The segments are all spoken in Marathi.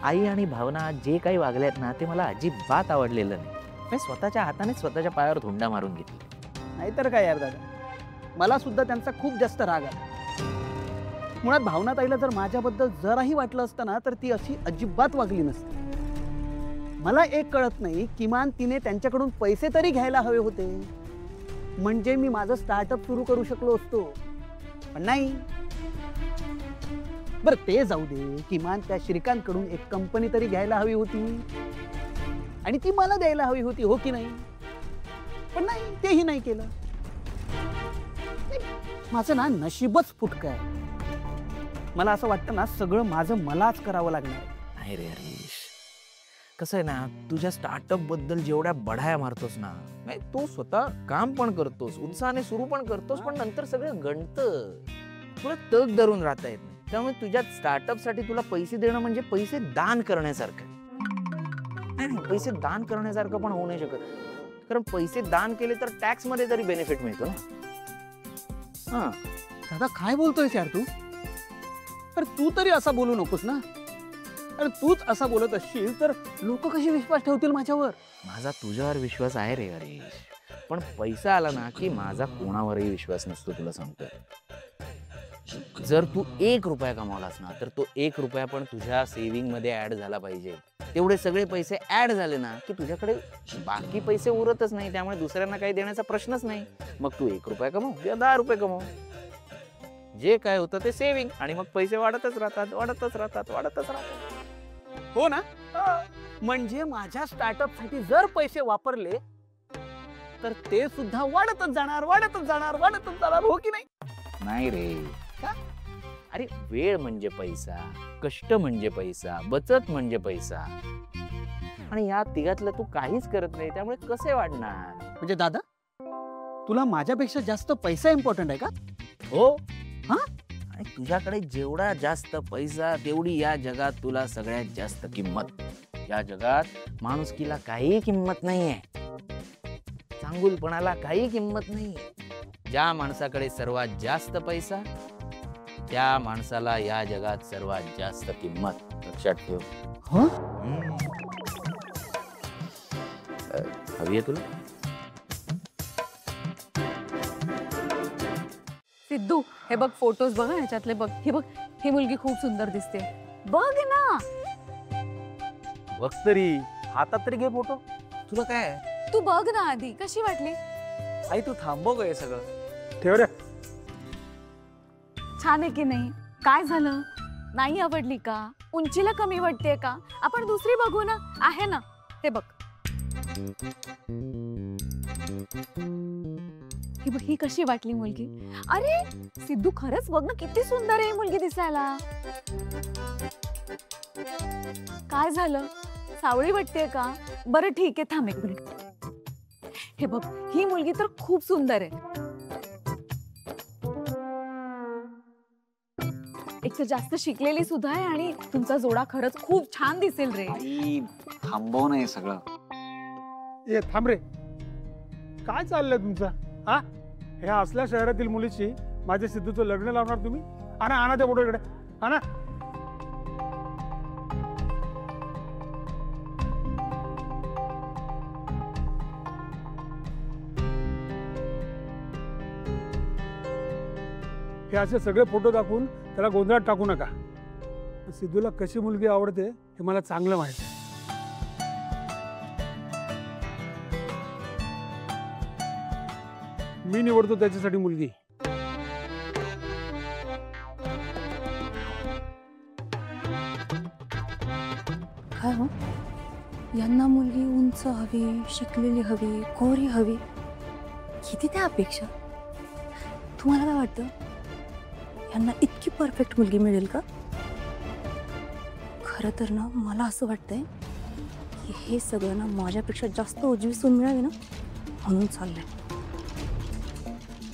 आई आणि भावना जे काही वागल्यात ना ते मला अजिबात आवडलेलं नाही. मी स्वतःच्या हाताने स्वतःच्या पायावर धुंडा मारून घेतली. नाहीतर काय यार दादा, मला सुद्धा त्यांचा खूप जास्त राग आला. मुळात भावना ताईला जर माझ्याबद्दल जराही वाटलं असतं ना तर ती अशी अजिबात वागली नसती. मला एक कळत नाही, किमान तिने त्यांच्याकडून पैसे तरी घ्यायला हवे होते, म्हणजे मी माझं स्टार्टअप सुरू करू शकलो असतो. पण नाही. बरं ते जाऊ दे, किमान त्या श्रीकांतकडून एक कंपनी तरी घ्यायला हवी होती आणि ती मला द्यायला हवी होती, हो की नाही? पण नाही, तेही नाही केलं. माझं ना नशीबच फुटकं आहे. मला असं वाटतं ना सगळं माझं मलाच करावं लागणार. नाही रे हरीश, कसं आहे ना, तुझ्या स्टार्टअप बद्दल जेवढ्या बढाया मारतोस ना, नाही तू स्वतः काम पण करतोस, उत्साहाने सुरू पण करतोस, पण नंतर सगळं गणतं. तुला तग धरून राहता येत नाही. त्यामुळे तुझ्या स्टार्टअप साठी तुला पैसे देणं म्हणजे पैसे दान करण्यासारखं. पैसे दान करण्यासारखं पण होऊ नाही शकत, कारण पैसे दान केले तर टॅक्स मध्ये तरी बेनिफिट मिळतो ना. हा दादा, काय बोलतोयस यार तू? अरे तू तरी असा बोलू नकोस ना. अरे तूच असा बोलत असशील तर लोक कशी विश्वास ठेवतील माझ्यावर? माझा तुझ्यावर विश्वास आहे रे हरीश, पण पैसा आला ना की माझा कोणावरही विश्वास नसतो. तुला सांगतो, जर तू 1 रुपया कमावलास ना तर तो 1 रुपया पण तुझ्या सेव्हिंग मध्ये ऍड झाला पाहिजे. तेवढे सगळे पैसे ऍड झाले ना की तुझ्याकडे बाकी पैसे उरतच नाही. त्यामुळे दुसऱ्यांना काही देण्याचा प्रश्नच नाही. मग तू 1 रुपया कमव किंवा 10 रुपये कमव, जे काय होतं ते सेव्हिंग, आणि मग पैसे वाढतच राहतात, वाढतच राहतात, वाढतच राहतात. हो ना? म्हणजे माझ्या स्टार्टअप साठी जर पैसे वापरले तर ते सुद्धा वाढतच जाणार, वाढतच जाणार, वाढतच जाणार, हो की नाही? नाही रे. का? अरे वेळ म्हणजे पैसा, कष्ट म्हणजे पैसा, बचत म्हणजे पैसा, आणि या तिघातलं तू काहीच करत नाही. त्यामुळे कसे वाढणार? म्हणजे दादा, तुला माझ्यापेक्षा जास्त पैसा इम्पॉर्टंट आहे का? हो. हा, आणि तुझ्याकडे जेवढा जास्त पैसा तेवढी या जगात तुला सगळ्यात जास्त किंमत. या जगात माणुसकीला काही किंमत नाहीये, चांगुलपणाला काही किंमत नाहीये. ज्या माणसाकडे सर्वात जास्त पैसा त्या माणसाला या जगात सर्वात जास्त किंमत. लक्षात ठेव. हवी आहे तुला? सिद्धू, हे बघ फोटोज बघ, ह्याच्यातले बघ. हे बघ, ही मुलगी खूप सुंदर दिसते, बघ ना. बघ तरी, हातात तरी घे फोटो. तुला काय? तू बघ ना आधी, कशी वाटली? आई तू थांबव हे सगळं. ठेव रे. छान आहे की नाही? काय झालं, नाही आवडली का? उंचीला कमी वाटते का? आपण दुसरी बघू ना, आहे ना. हे बघ, ही बघ, ही कशी वाटली मुलगी? अरे सिद्धू, खरंच बघ ना, किती सुंदर आहे ही मुलगी दिसायला. काय झालं, सावळी वाटते का? बरं ठीक आहे, थांब 1 मिनिट. हे बघ, ही मुलगी तर खूप सुंदर आहे. एक तर जास्त शिकलेली सुद्धा आहे, आणि तुमचा जोडा खरंच खूप छान दिसेल रे. आई थांबव ना हे सगळं. ए थांब रे, काय चाललंय तुमचं? हा, ह्या असल्या शहरातील मुलीशी माझ्या सिद्धूचं लग्न लावणार तुम्ही? आणा आणा त्या फोटो इकडे, आणा. हे असे सगळे फोटो दाखवून त्याला गोंधळात टाकू नका. सिद्धूला कशी मुलगी आवडते हे मला चांगलं माहिती आहे. मी निवडतो त्याच्यासाठी मुलगी. काय हो, यांना मुलगी उंच हवी, शिकलेली हवी, गोरी हवी, किती त्या अपेक्षा? तुम्हाला काय वाटतं, यांना इतकी परफेक्ट मुलगी मिळेल का? खरं तर ना, मला असं वाटतंय की हे सगळं ना माझ्यापेक्षा जास्त उजवी सून मिळावी ना, म्हणून चाललंय.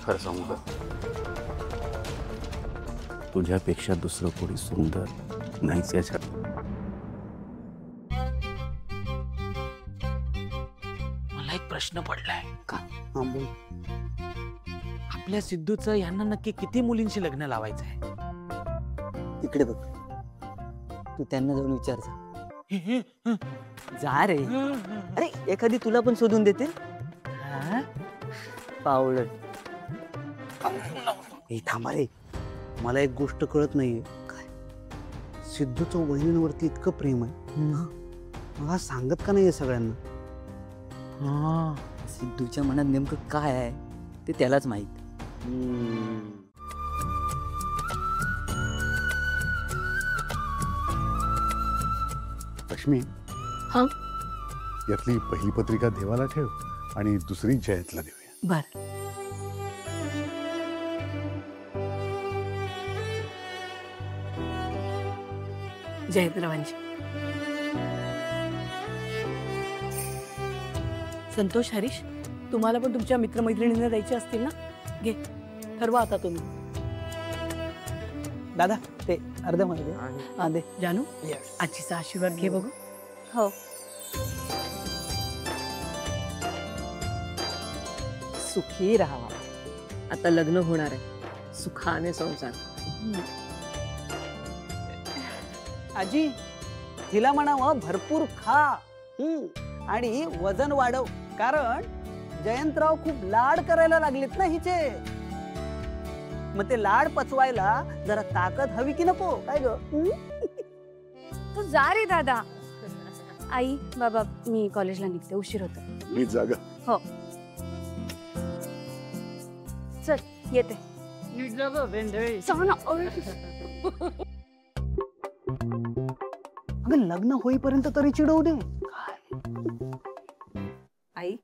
खरं सांगू का, तुझ्यापेक्षा दुसरं कोणी सुंदर नाहीच याच्यात. मला एक प्रश्न पडलाय. का? हा बोल. आपल्या सिद्धूचं यांना नक्की किती मुलींशी लग्न लावायचं आहे? इकडे बघ, तू त्यांना जाऊन विचार जा. जा रे. अरे एखादी तुला पण शोधून देते. पावलं. हे थांबा रे, मला एक गोष्ट कळत नाहीये. काय? सिद्धूचं वहिनींवरती इतकं प्रेम आहे, मला सांगत का नाहीये सगळ्यांना? सिद्धूच्या मनात नेमकं काय आहे ते त्यालाच माहित. लक्ष्मी, हा? यातली पहिली पत्रिका देवाला ठेव आणि दुसरी जयंतला देऊया. बर. जयंतरावांची. संतोष, हरीश, तुम्हाला पण तुमच्या मित्रमैत्रिणींना द्यायचे असतील ना? घे, ठरवा आता तुम्ही. दादा ते अर्ध मध्ये दे. हा दे. जानू, आजीचा आशीर्वाद घे बघू. हो. सुखी राहावा. आता लग्न होणार आहे, सुखाने संसार. आजी, हिला म्हणावं भरपूर खा आणि वजन वाढव, कारण जयंतराव खूप लाड करायला लागलेत ना हिचे. मग ते लाड पचवायला जरा ताकद हवी की नको? काय ग? तू जा रे दादा. आई बाबा, मी कॉलेजला निघते, उशीर होतो. मी जागा. हो, चल येते. सांग ना. अगं लग्न होईपर्यंत तरी चिडवू दे. आई,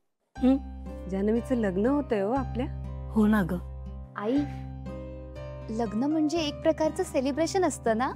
जान्हवीचं लग्न होतंय हो आपल्या. हो ना ग. आई, लग्न म्हणजे एक प्रकारचं सेलिब्रेशन असतं ना.